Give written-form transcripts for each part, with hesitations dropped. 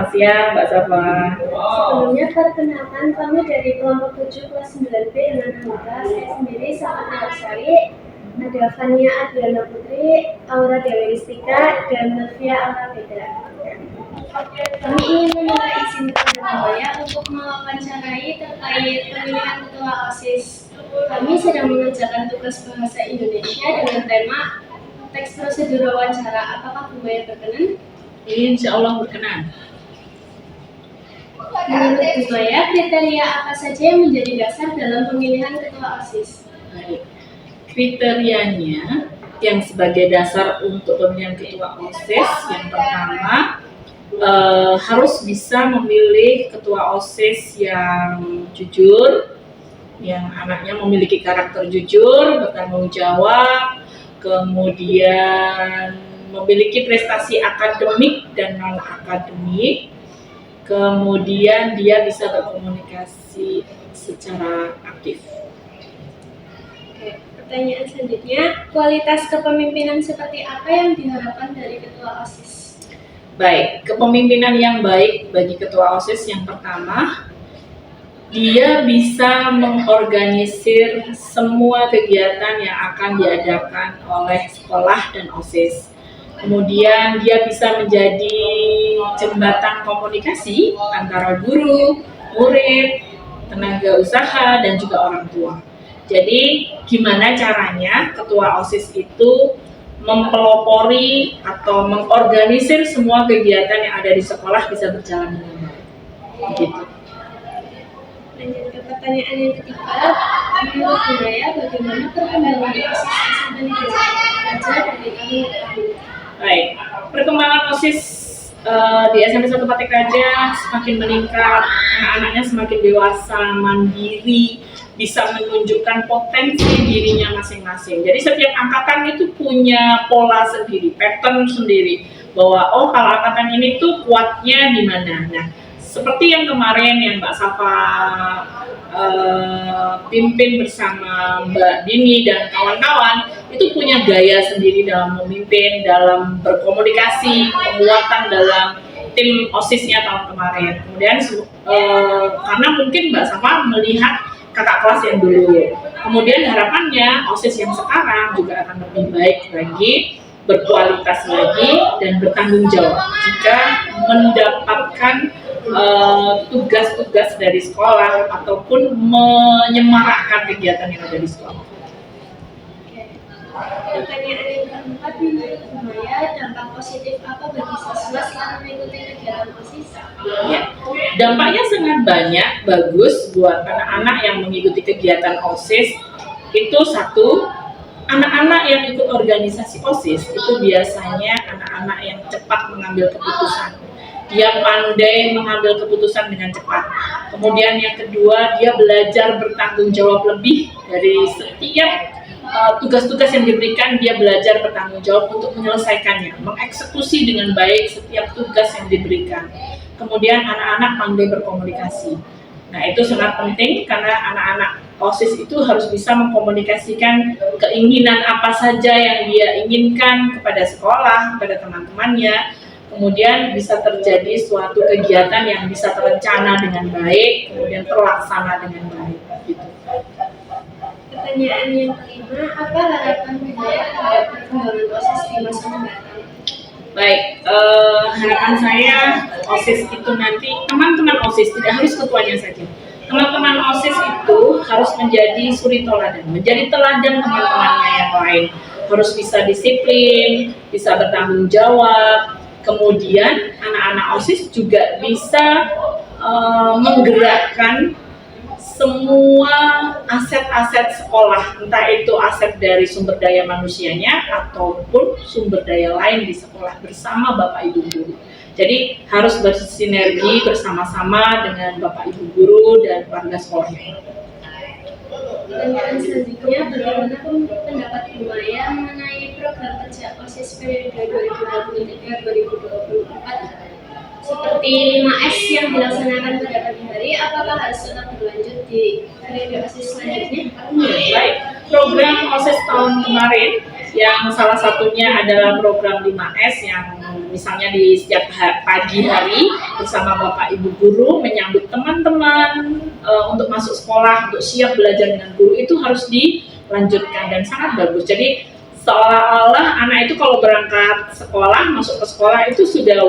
selamat siang Mbak Safa. Sebelumnya perkenalkan, kami dari kelompok 7 kelas 9B dengan anggota saya sendiri Safa Narsari, ada Fania Adriana Putri, Aura Dewi Ristika, dan Novia Aura Beda. Kami ingin meminta izin kepada Buaya untuk mewawancarai terkait pemilihan ketua OSIS. Kami sedang mengerjakan tugas bahasa Indonesia dengan tema teks prosedur wawancara. Apakah Buaya berkenan? Insya Allah berkenan. Menurut Buaya, kriteria apa saja yang menjadi dasar dalam pemilihan ketua OSIS? Baik. Kriterianya yang sebagai dasar untuk pemilihan ketua OSIS yang pertama harus bisa memilih ketua OSIS yang jujur, yang anaknya memiliki karakter jujur, bertanggung jawab, kemudian memiliki prestasi akademik dan non akademik, kemudian dia bisa berkomunikasi secara aktif. Oke, pertanyaan selanjutnya, kualitas kepemimpinan seperti apa yang diharapkan dari ketua OSIS? Baik, kepemimpinan yang baik bagi ketua OSIS yang pertama, dia bisa mengorganisir semua kegiatan yang akan diadakan oleh sekolah dan OSIS. Kemudian dia bisa menjadi jembatan komunikasi antara guru, murid, tenaga usaha, dan juga orang tua. Jadi gimana caranya ketua OSIS itu mempelopori atau mengorganisir semua kegiatan yang ada di sekolah bisa berjalan dengan baik. Gitu. Lanjut ke pertanyaan yang ketiga, menurut Buaya bagaimana perkembangan OSIS SMP Negeri 1 Praja dari tahun ke tahun? Baik, perkembangan OSIS di SMP 1 Patik Raja semakin meningkat, anak-anaknya semakin dewasa, mandiri, bisa menunjukkan potensi dirinya masing-masing. Jadi setiap angkatan itu punya pola sendiri, pattern sendiri, bahwa kalau angkatan ini tuh kuatnya di mana. Nah, seperti yang kemarin yang Mbak Safa pimpin bersama Mbak Dini dan kawan-kawan, itu punya gaya sendiri dalam memimpin, dalam berkomunikasi, penguatan dalam tim OSIS-nya tahun kemarin. Kemudian karena mungkin Mbak Safa melihat kakak kelas yang dulu. Kemudian harapannya OSIS yang sekarang juga akan lebih baik lagi, berkualitas lagi, dan bertanggung jawab jika mendapatkan tugas-tugas dari sekolah ataupun menyemarakkan kegiatan yang ada di sekolah. Pertanyaan yang keempat, menurut Buaya dampak positif apa bagi siswa setelah mengikuti kegiatan OSIS? Ya, dampaknya sangat banyak, bagus buat anak-anak yang mengikuti kegiatan OSIS. Itu satu, anak-anak yang ikut organisasi OSIS itu biasanya anak-anak yang cepat mengambil keputusan. Dia pandai mengambil keputusan dengan cepat. Kemudian yang kedua, dia belajar bertanggung jawab lebih dari setiap tugas-tugas yang diberikan. Dia belajar bertanggung jawab untuk menyelesaikannya, mengeksekusi dengan baik setiap tugas yang diberikan. Kemudian anak-anak pandai berkomunikasi. Nah, itu sangat penting karena anak-anak OSIS itu harus bisa mengkomunikasikan keinginan apa saja yang dia inginkan kepada sekolah, kepada teman-temannya. Kemudian bisa terjadi suatu kegiatan yang bisa terencana dengan baik, kemudian terlaksana dengan baik. Gitu. Pertanyaan yang kelima, apa harapan Buaya terhadap perkembangan OSIS di masa mendatang? Baik, harapan saya OSIS itu nanti, teman-teman OSIS tidak harus ketuanya saja. Teman-teman OSIS itu harus menjadi suri teladan, menjadi teladan teman-temannya yang lain. Harus bisa disiplin, bisa bertanggung jawab. Kemudian anak-anak OSIS juga bisa menggerakkan semua aset-aset sekolah, entah itu aset dari sumber daya manusianya ataupun sumber daya lain di sekolah bersama Bapak Ibu guru. Jadi harus bersinergi bersama-sama dengan Bapak Ibu guru dan warga sekolah. Pertanyaan selanjutnya, bagaimana pendapat Buaya mengenai program kerja OSIS periode 2023-2024 seperti 5S yang dilaksanakan pada pagi hari? Apakah harus tetap berlanjut di periode OSIS selanjutnya? Baik, program OSIS tahun kemarin yang salah satunya adalah program 5S yang misalnya di setiap pagi hari bersama Bapak Ibu guru menyambut teman-teman untuk masuk sekolah, untuk siap belajar dengan guru, itu harus dilanjutkan dan sangat bagus. Jadi seolah-olah anak itu kalau berangkat sekolah, masuk ke sekolah itu sudah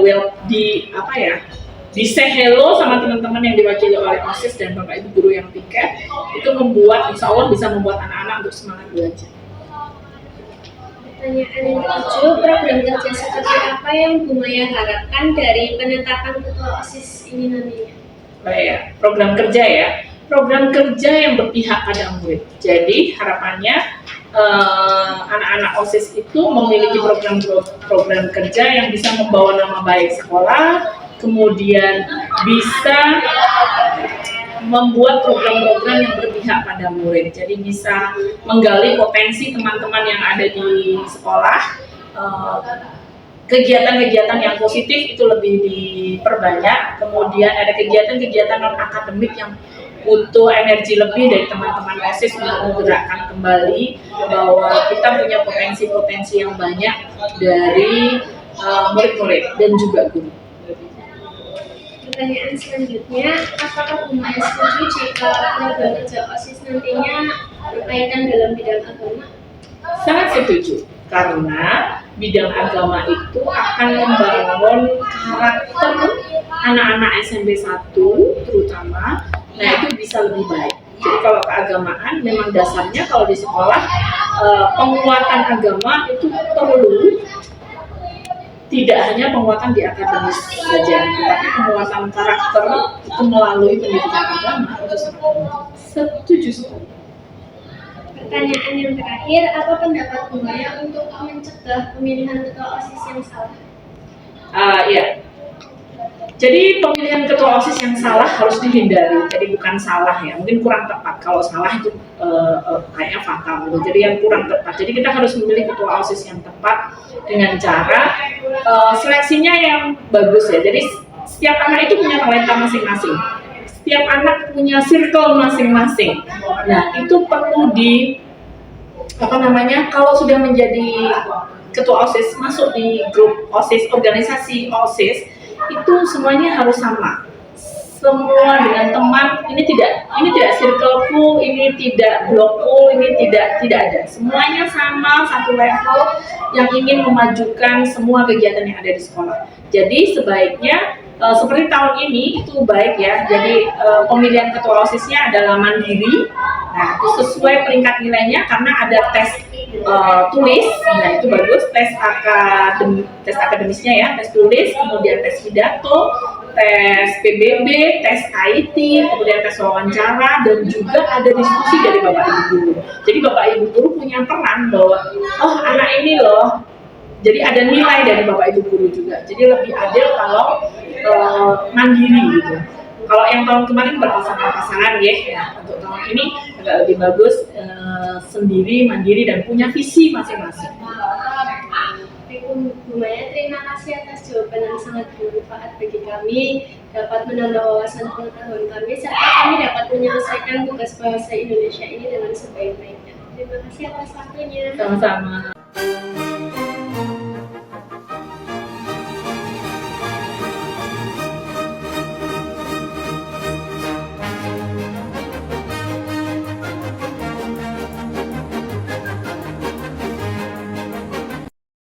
di say hello sama teman-teman yang diwakili oleh OSIS dan Bapak Ibu guru yang piket. Itu insya Allah bisa membuat anak-anak untuk semangat belajar. Pertanyaan yang ketujuh, program kerja seperti apa yang Bu Maya harapkan dari penetapan ketua OSIS ini nantinya? Baik, program kerja ya. Program kerja yang berpihak pada murid. Jadi harapannya anak-anak OSIS itu memiliki program kerja yang bisa membawa nama baik sekolah, kemudian bisa membuat program-program yang berpihak pada murid. Jadi bisa menggali potensi teman-teman yang ada di sekolah, kegiatan-kegiatan yang positif itu lebih diperbanyak, kemudian ada kegiatan-kegiatan non-akademik yang butuh energi lebih dari teman-teman OSIS untuk menggerakkan kembali bahwa kita punya potensi-potensi yang banyak dari murid-murid dan juga guru. Pertanyaan selanjutnya, apakah Bu Maya setuju jika program kerja OSIS nantinya berkaitan dalam bidang agama? Sangat setuju, karena bidang agama itu akan membangun karakter anak-anak SMP 1 terutama, nah itu bisa lebih baik. Jadi kalau keagamaan memang dasarnya kalau di sekolah penguatan agama itu perlu, tidak hanya penguatan di akademis saja, tetapi penguatan karakter itu melalui pendidikan agama itu sangat penting. Setuju sekali. Pertanyaan yang terakhir, apa pendapat Bu Maya untuk mencegah pemilihan ketua OSIS yang salah? Ya. Jadi pemilihan ketua OSIS yang salah harus dihindari. Jadi bukan salah ya, mungkin kurang tepat. Kalau salah itu kayaknya fatal. Jadi yang kurang tepat. Jadi kita harus memilih ketua OSIS yang tepat dengan cara seleksinya yang bagus ya. Jadi setiap anak itu punya talenta masing-masing. Setiap anak punya circle masing-masing. Nah itu perlu kalau sudah menjadi ketua OSIS, masuk di grup OSIS, organisasi OSIS, itu semuanya harus sama. Semua dengan teman, ini tidak circleku, ini tidak blokku, ini tidak ada. Semuanya sama, satu level yang ingin memajukan semua kegiatan yang ada di sekolah. Jadi sebaiknya seperti tahun ini itu baik ya. Jadi pemilihan ketua OSIS-nya adalah mandiri. Nah, itu sesuai peringkat nilainya karena ada tes tulis. Nah, itu bagus, tes akademisnya ya, tes tulis, kemudian tes pidato, tes PBB, tes IT, kemudian tes wawancara, dan juga ada diskusi dari Bapak Ibu guru. Jadi Bapak Ibu guru punya peran bahwa anak ini loh, jadi ada nilai dari Bapak Ibu guru juga. Jadi lebih adil kalau mandiri gitu. Kalau yang tahun kemarin berpasangan-pasangan ya, untuk tahun ini agak lebih bagus sendiri, mandiri, dan punya visi masing-masing. Bu Maya, terima kasih atas jawaban yang sangat bermanfaat bagi kami, dapat menambah wawasan pengetahuan kami, serta kami dapat menyelesaikan tugas bahasa Indonesia ini dengan sebaik-baiknya. Terima kasih atas waktunya. Sama-sama.